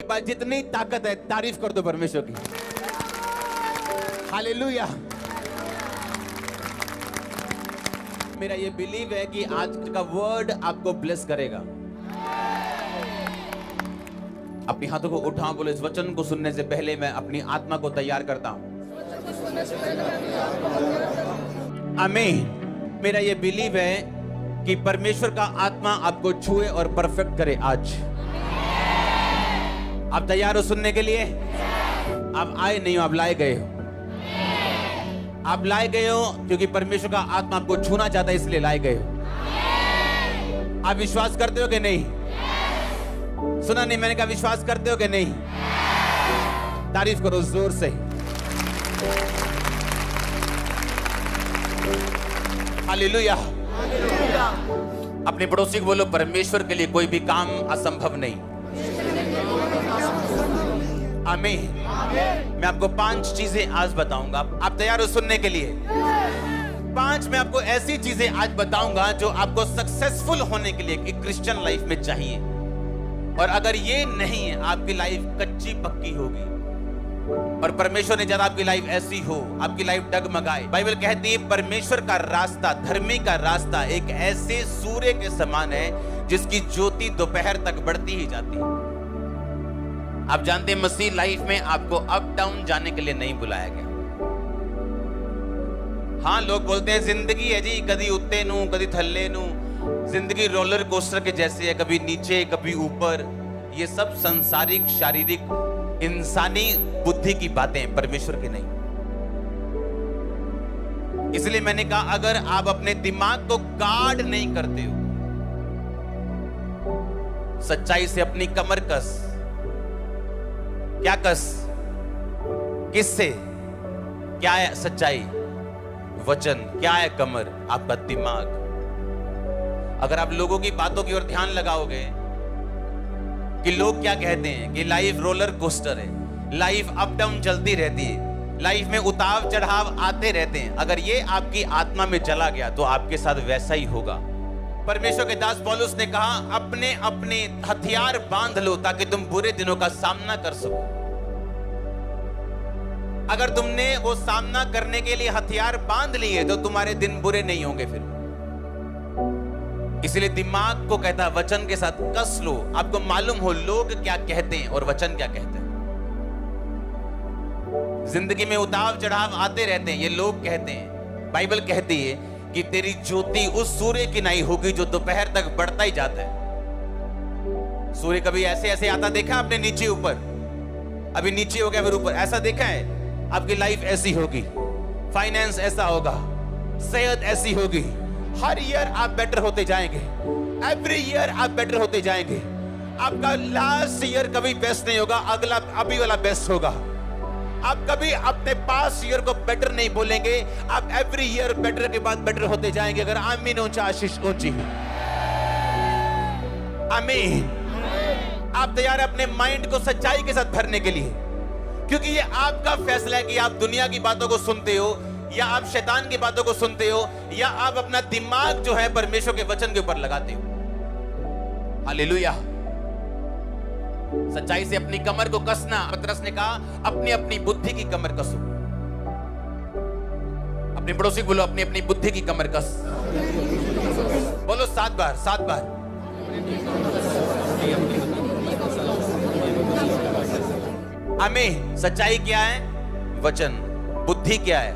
पास जितनी ताकत है तारीफ कर दो परमेश्वर की। हालेलुया। मेरा ये बिलीव है कि आज का वर्ड आपको ब्लेस करेगा। अपनी हाथों को उठाओ, बोले इस वचन को सुनने से पहले मैं अपनी आत्मा को तैयार करता हूं। आमीन। मेरा ये बिलीव है कि परमेश्वर का आत्मा आपको छुए और परफेक्ट करे आज। आप तैयार हो सुनने के लिए? आप आए नहीं हो, आप लाए गए हो। आप लाए गए हो क्योंकि परमेश्वर का आत्मा आपको छूना चाहता है, इसलिए लाए गए हो। आप विश्वास करते हो कि नहीं? सुना नहीं मैंने कहा, विश्वास करते हो कि नहीं? तारीफ करो जोर से। हालेलुया। अपने पड़ोसी को बोलो, परमेश्वर के लिए कोई भी काम असंभव नहीं। आमीन। मैं आपको 5 चीजें आज बताऊंगा। आप तैयार हो सुनने के लिए? 5 मैं आपको ऐसी चीजें आज बताऊंगा जो आपको सक्सेसफुल होने के लिए एक क्रिश्चियन लाइफ में चाहिए। और अगर ये नहीं है, आपकी लाइफ कच्ची पक्की होगी और परमेश्वर ने चाहा आपकी लाइफ ऐसी हो, आपकी लाइफ डगमगाए। बाइबल कहती है परमेश्वर का रास्ता, धर्मी का रास्ता एक ऐसे सूर्य के समान है जिसकी ज्योति दोपहर तक बढ़ती ही जाती है। आप जानते हैं मसीह लाइफ में आपको अप डाउन जाने के लिए नहीं बुलाया गया। हाँ, लोग बोलते हैं जिंदगी है जी, कभी उत्ते नू कभी थल्ले नू, जिंदगी रोलर कोस्टर के जैसे है, कभी नीचे कभी ऊपर। ये सब संसारिक शारीरिक इंसानी बुद्धि की बातें हैं, परमेश्वर की नहीं। इसलिए मैंने कहा अगर आप अपने दिमाग को गार्ड नहीं करते हो, सच्चाई से अपनी कमर कस। क्या कस? किससे? क्या है सच्चाई? वचन। क्या है कमर? आपका दिमाग। अगर आप लोगों की बातों की ओर ध्यान लगाओगे कि लोग क्या कहते हैं कि लाइफ रोलर कोस्टर है, लाइफ अप डाउन चलती रहती है, लाइफ में उतार चढ़ाव आते रहते हैं, अगर ये आपकी आत्मा में चला गया तो आपके साथ वैसा ही होगा। परमेश्वर के दास पौलुस ने कहा अपने अपने हथियार बांध लो ताकि तुम बुरे दिनों का सामना कर सको। अगर तुमने वो सामना करने के लिए हथियार बांध लिए तो तुम्हारे दिन बुरे नहीं होंगे फिर। इसलिए दिमाग को कहता है वचन के साथ कस लो। आपको मालूम हो लोग क्या कहते हैं और वचन क्या कहते हैं। जिंदगी में उतार चढ़ाव आते रहते हैं, ये लोग कहते हैं। बाइबल कहती है कि तेरी ज्योति उस सूर्य की नहीं होगी जो दोपहर तक बढ़ता ही जाता है। सूर्य कभी ऐसे ऐसे आता देखा आपने? नीचे ऊपर, अभी नीचे हो गया फिर ऊपर, ऐसा देखा है? आपकी लाइफ ऐसी होगी, फाइनेंस ऐसा होगा, सेहत ऐसी होगी। हर ईयर आप बेटर होते जाएंगे, एवरी ईयर आप बेटर होते जाएंगे। आपका लास्ट ईयर कभी बेस्ट नहीं होगा, अगला अभी वाला बेस्ट होगा। आप कभी अपने पास ईयर को बेटर नहीं बोलेंगे, आप एवरी ईयर बेटर के बाद बेटर होते जाएंगे। अगर आमीन ऊंचा, आशीष ऊंची। आमीन। आप तैयार अपने माइंड को सच्चाई के साथ भरने के लिए? क्योंकि ये आपका फैसला है कि आप दुनिया की बातों को सुनते हो या आप शैतान की बातों को सुनते हो या आप अपना दिमाग जो है परमेश्वर के वचन के ऊपर लगाते हो। हालेलुया। सच्चाई से अपनी कमर को कसना। पतरस ने कहा अपनी अपनी बुद्धि की कमर कसो। अपने पड़ोसी बोलो अपनी अपनी बुद्धि की कमर कस। बोलो 7 बार, 7 बार। आमीन। सच्चाई क्या है? वचन। बुद्धि क्या है?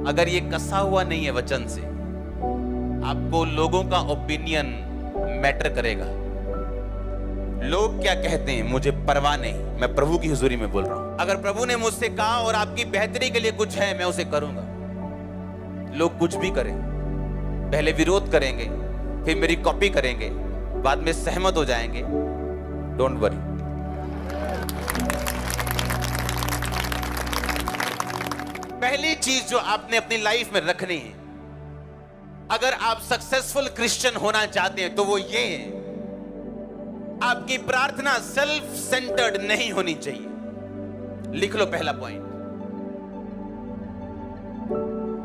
अगर ये कसा हुआ नहीं है वचन से, आपको लोगों का ओपिनियन मैटर करेगा। लोग क्या कहते हैं मुझे परवाह नहीं, मैं प्रभु की हुजूरी में बोल रहा हूं। अगर प्रभु ने मुझसे कहा और आपकी बेहतरी के लिए कुछ है, मैं उसे करूंगा। लोग कुछ भी करें, पहले विरोध करेंगे, फिर मेरी कॉपी करेंगे, बाद में सहमत हो जाएंगे। Don't worry. पहली चीज जो आपने अपनी लाइफ में रखनी है, अगर आप सक्सेसफुल क्रिश्चियन होना चाहते हैं तो वो ये है, आपकी प्रार्थना सेल्फ सेंटर्ड नहीं होनी चाहिए। लिख लो पहला पॉइंट।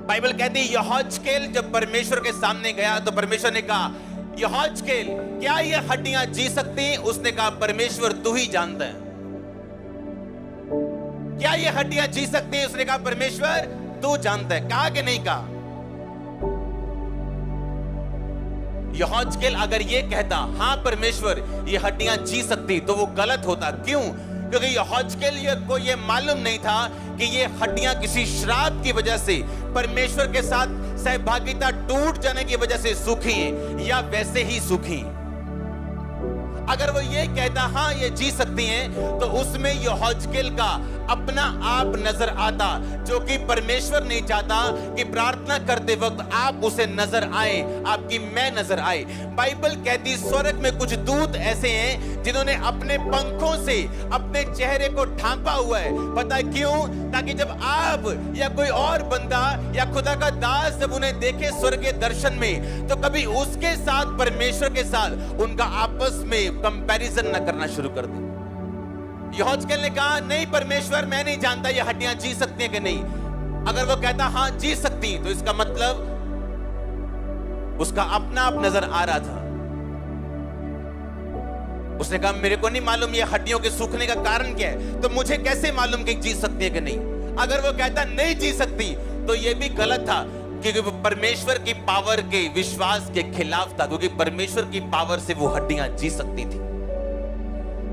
बाइबल कहती है यहोशकेल जब परमेश्वर के सामने गया तो परमेश्वर ने कहा यहोशकेल, क्या ये हड्डियां जी सकती हैं? उसने कहा परमेश्वर तू ही जानता है। क्या ये हड्डियां जी सकती हैं? उसने कहा परमेश्वर तू जानता है। कहा कि नहीं कहा? यहोशकेल अगर ये कहता हां परमेश्वर ये हड्डियां जी सकती, तो वो गलत होता। क्यों? क्योंकि यहोशकेल को ये मालूम नहीं था कि ये हड्डियां किसी श्राप की वजह से, परमेश्वर के साथ सहभागिता टूट जाने की वजह से सूखी हैं या वैसे ही सूखी। अगर वो ये कहता हां ये जी सकती हैं, तो उसमें यहोशकेल का अपना आप नजर आता, जो कि परमेश्वर नहीं चाहता कि प्रार्थना करते वक्त आप उसे नजर आए, आपकी मैं नजर आए। बाइबल कहती स्वर्ग में कुछ दूत ऐसे हैं जिन्होंने अपने पंखों से अपने चेहरे को ढांपा हुआ है। पता है क्यों? ताकि जब आप या कोई और बंदा या खुदा का दास जब उन्हें देखे स्वर्गीय दर्शन में, तो कभी उसके साथ, परमेश्वर के साथ उनका आपस में कंपैरिजन न करना शुरू कर दे। यहोशकेल ने कहा नहीं परमेश्वर, मैं नहीं जानता ये हड्डियां जी सकती हैं कि नहीं। अगर वो कहता हां जी सकती, तो इसका मतलब उसका अपना आप नजर आ रहा था। उसने कहा मेरे को नहीं मालूम ये हड्डियों के सूखने का कारण क्या है, तो मुझे कैसे मालूम कि जी सकती है कि नहीं। अगर वो कहता नहीं जी सकती, तो ये भी गलत था, क्योंकि वो परमेश्वर की पावर के विश्वास के खिलाफ था, क्योंकि परमेश्वर की पावर से वो हड्डियां जी सकती थी।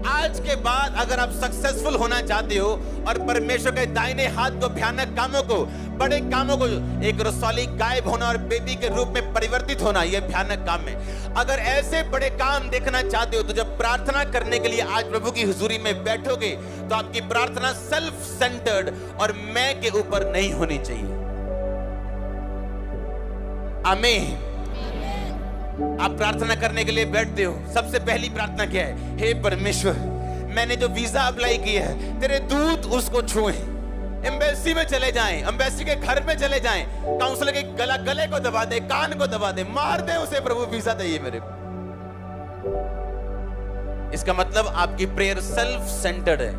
आज के बाद अगर आप सक्सेसफुल होना चाहते हो और परमेश्वर के दाहिने हाथ को, भयानक कामों को, बड़े कामों को, एक रसौली गायब होना और बेबी के रूप में परिवर्तित होना, यह भयानक काम है। अगर ऐसे बड़े काम देखना चाहते हो, तो जब प्रार्थना करने के लिए आज प्रभु की हुजूरी में बैठोगे, तो आपकी प्रार्थना सेल्फ सेंटर्ड और मैं के ऊपर नहीं होनी चाहिए। आमीन। आप प्रार्थना करने के लिए बैठते हो, सबसे पहली प्रार्थना क्या है? हे परमेश्वर, मैंने जो वीजा अप्लाई किया है, तेरे दूत उसको छुएं, एम्बेसी में चले जाएं, एम्बेसी के घर में चले जाएं, काउंसलर के गले को दबा दे, कान को दबा दे, मार दे उसे, प्रभु वीजा चाहिए मेरे को। इसका मतलब आपकी प्रेयर सेल्फ सेंटर्ड है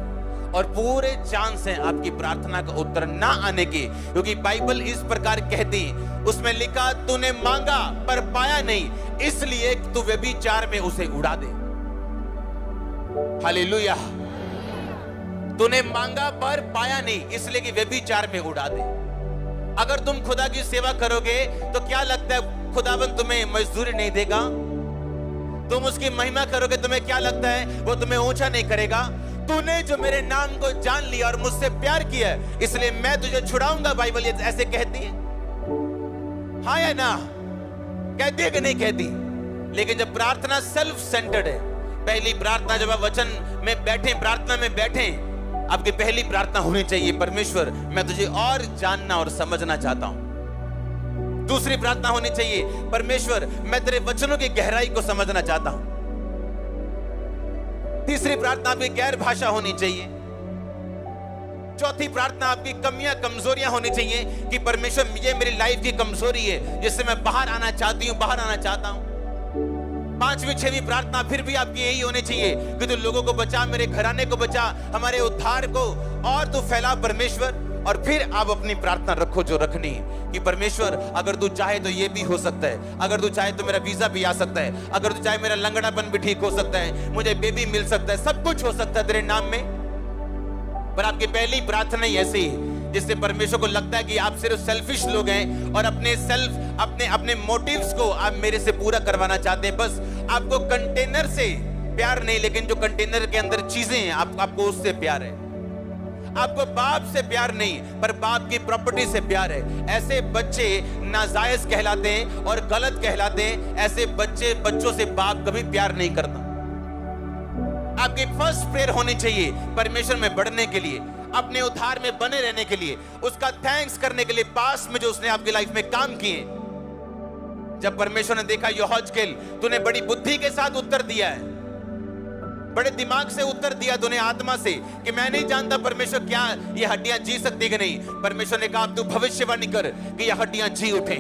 और पूरे चांस हैं आपकी प्रार्थना का उत्तर ना आने के, क्योंकि बाइबल इस प्रकार कहती, उसमें लिखा तूने मांगा पर पाया नहीं, इसलिए तू व्यभिचार में उसे उड़ा दे। हालेलुया। तूने मांगा पर पाया नहीं, इसलिए कि व्यभिचार में उड़ा दे। अगर तुम खुदा की सेवा करोगे, तो क्या लगता है खुदाबंद तुम्हें मजदूरी नहीं देगा? तुम उसकी महिमा करोगे, तुम्हें क्या लगता है वो तुम्हें ऊंचा नहीं करेगा? तूने जो मेरे नाम को जान लिया और मुझसे प्यार किया, इसलिए मैं तुझे छुड़ाऊंगा। बाइबल ये ऐसे कहती है, हाँ या ना? कहती है कि नहीं कहती? लेकिन जब प्रार्थना सेल्फ सेंटर्ड है, पहली प्रार्थना जब आप वचन में बैठे, प्रार्थना में बैठे, आपकी पहली प्रार्थना होनी चाहिए परमेश्वर मैं तुझे और जानना और समझना चाहता हूं। दूसरी प्रार्थना होनी चाहिए परमेश्वर मैं तेरे वचनों की गहराई को समझना चाहता हूं। तीसरी प्रार्थना आपकी गैर भाषा होनी चाहिए। चौथी प्रार्थना आपकी कमियां कमजोरियां होनी चाहिए कि परमेश्वर ये मेरी लाइफ की कमजोरी है जिससे मैं बाहर आना चाहती हूं, बाहर आना चाहता हूं। पांचवी छठवीं प्रार्थना फिर भी आपकी यही होनी चाहिए कि तू लोगों को बचा, मेरे घराने को बचा, हमारे उद्धार को और तू फैला परमेश्वर। और फिर आप अपनी प्रार्थना रखो जो रखनी है कि परमेश्वर अगर तू चाहे तो ये भी हो सकता है, अगर तू चाहे तो मेरा वीजा भी आ सकता है, अगर तू चाहे मेरा लंगड़ापन भी ठीक हो सकता है, मुझे बेबी मिल सकता है, सब कुछ हो सकता है तेरे नाम में। पर आपकी पहली प्रार्थना ही ऐसी है जिससे परमेश्वर को लगता है कि आप सिर्फ सेल्फिश लोग हैं और अपने मोटिव्स को आप मेरे से पूरा करवाना चाहते हैं। बस आपको कंटेनर से प्यार नहीं, लेकिन जो कंटेनर के अंदर चीजें हैं आपको उससे प्यार है। आपको बाप से प्यार नहीं पर बाप की प्रॉपर्टी से प्यार है। ऐसे बच्चे नाजायज कहलाते हैं और गलत कहलाते हैं। ऐसे बच्चों से बाप कभी प्यार नहीं करता। आपकी फर्स्ट प्रेयर होनी चाहिए परमेश्वर में बढ़ने के लिए, अपने उद्धार में बने रहने के लिए, उसका थैंक्स करने के लिए पास्ट में जो उसने आपकी लाइफ में काम किए। जब परमेश्वर ने देखा यहोशकेल तूने बड़ी बुद्धि के साथ उत्तर दिया है, बड़े दिमाग से उत्तर दिया तूने, आत्मा से, कि मैं नहीं जानता परमेश्वर क्या ये हड्डियां जी सकती कि नहीं। परमेश्वर ने कहा तू भविष्यवाणी कर कि ये हड्डियां जी उठे।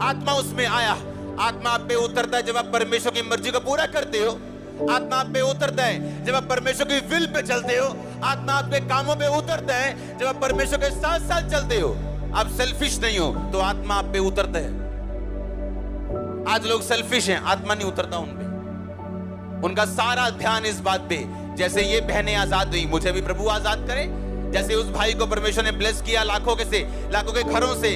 आत्मा उसमें आया, आत्मा आप पे उतरता है जब आप परमेश्वर की मर्जी को पूरा करते हो। आत्मा आप पे उतरता है जब आप परमेश्वर की विल पे चलते हो। आत्मा आपके कामों पे उतरता है जब आप परमेश्वर के साथ साथ चलते हो। आप सेल्फिश नहीं हो तो आत्मा आप पे उतरता है। आज लोग सेल्फिश हैं, आत्मा नहीं उतरता उन पे। उनका सारा ध्यान इस बात पे, जैसे ये बहनें आजाद हुई, मुझे भी प्रभु आजाद करे। जैसे उस भाई को परमेश्वर ने ब्लेस किया लाखों के घरों से,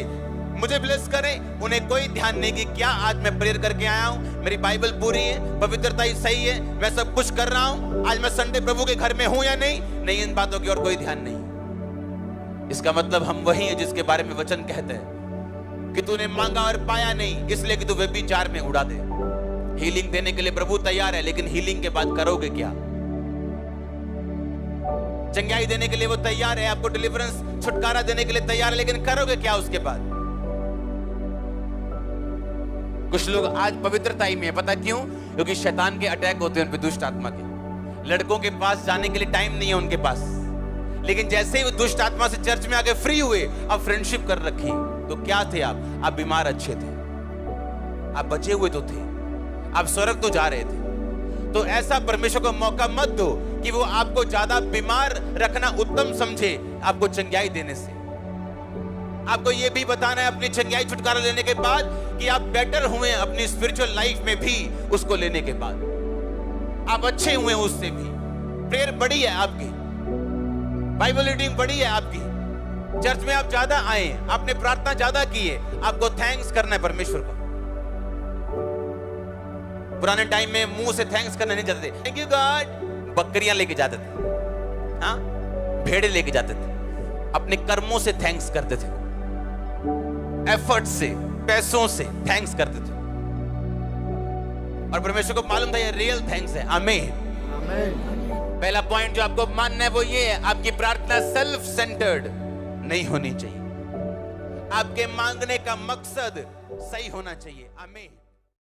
मुझे ब्लेस करे। उन्हें कोई ध्यान नहीं कि क्या आज मैं प्रेयर करके आया हूं, मेरी बाइबल पूरी है, पवित्रता ही सही है, मैं सब कुछ कर रहा हूं, आज मैं संडे प्रभु के घर में हूं या नहीं। नहीं, इन बातों की और कोई ध्यान नहीं। इसका मतलब हम वही हैं जिसके बारे में वचन कहते हैं कि तूने मांगा और पाया नहीं, इसलिए कि तू व्यभिचार में उड़ा दे। हीलिंग देने के लिए प्रभु तैयार है, लेकिन हीलिंग के बाद करोगे क्या? चंगाई देने के लिए वो तैयार है, आपको डिलीवरेंस, छुटकारा देने के लिए तैयार है, लेकिन करोगे क्या उसके बाद? कुछ लोग आज पवित्रता ही में है, पता क्यों? क्योंकि शैतान के अटैक होते हैं उन पे, दुष्ट आत्मा के। लड़कों के पास जाने के लिए टाइम नहीं है उनके पास, लेकिन जैसे ही वो दुष्ट आत्मा से चर्च में आके फ्री हुए, अब फ्रेंडशिप कर रखी। तो क्या थे आप बीमार अच्छे थे, आप बचे हुए तो थे, आप स्वर्ग तो जा रहे थे। तो ऐसा परमेश्वर को मौका मत दो कि वो आपको ज्यादा बीमार रखना उत्तम समझे आपको चंगाई देने से। आपको ये भी बताना है अपनी चंगाई छुटकारा लेने के बाद कि आप बेटर हुए अपनी स्पिरिचुअल लाइफ में भी, उसको लेने के बाद आप अच्छे हुए उससे भी। प्रेयर बड़ी है आपकी, बाइबल रीडिंग बड़ी है आपकी, चर्च में आप ज्यादा आए, आपने प्रार्थना ज्यादा की है, आपको थैंक्स करना है परमेश्वर को। पुराने टाइम में मुंह से थैंक्स करना नहीं चाहते थे, थैंक यू गॉड, बकरियां लेके जाते थे, हाँ, भेड़े लेके जाते थे, अपने कर्मों से थैंक्स करते थे, एफर्ट से, पैसों से थैंक्स करते थे, और परमेश्वर को मालूम था ये रियल थैंक्स है। आमीन। पहला पॉइंट जो आपको मानना है वो ये है, आपकी प्रार्थना सेल्फ सेंटर्ड नहीं होनी चाहिए, आपके मांगने का मकसद सही होना चाहिए। आमीन।